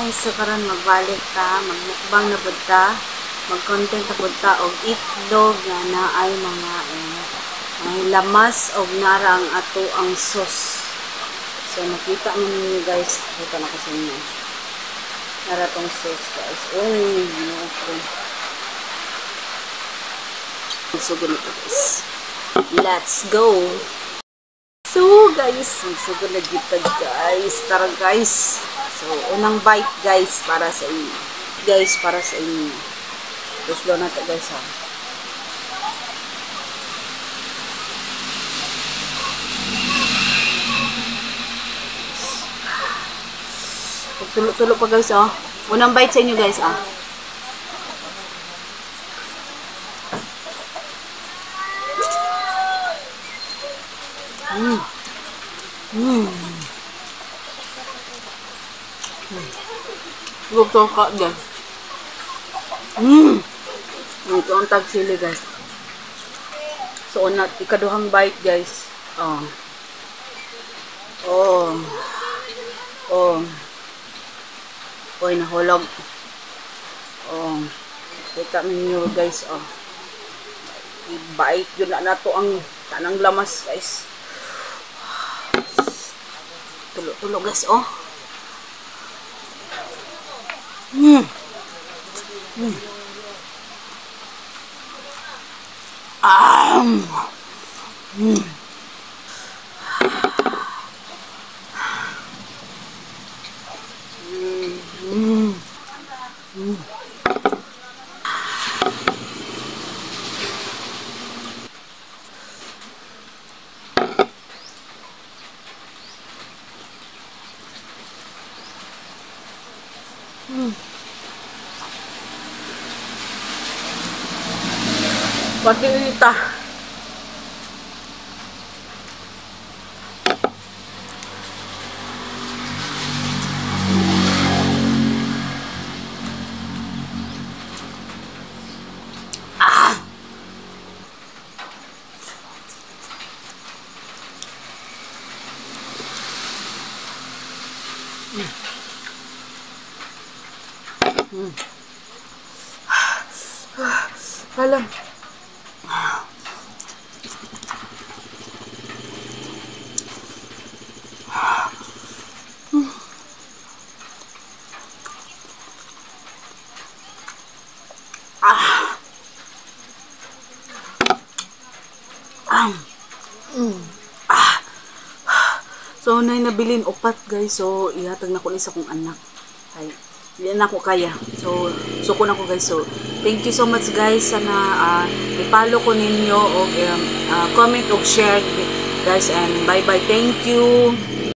guys, so karon magbalik ta, magmukbang na pud ta, mag-content na pud ta og itlog nga na ay mga may lamas og nara ang ato ang sauce. So nakita ninyo guys, kita na ko sa inyo. Nara tong sauce guys. Uy, okay. So ganito guys. Let's go. So guys, so na kita guys. Tara guys. So unang bite guys para sa inyo. Guys, para sa inyo. Tapos doon natin guys ha. Tulo-tulo pa guys oh. Unang bite sa inyo guys ah. Luto ka guys. Ito ang tag sili guys. So unat ikaduhang bite guys. Oh. Oh. Oh. Oy nahulog. Oh. Kita ninyo guys oh. I-bite yun na to ang tanang lamas guys. Tulo-tulo guys oh. Pagkilita. Alam. So, nabilin upat guys. So, ihatag na ko isa kong anak. Ay, hindi na ako kaya. So, suko na ko guys. So, thank you so much guys. Sana i-follow ko ninyo o comment o share guys. And bye-bye. Thank you.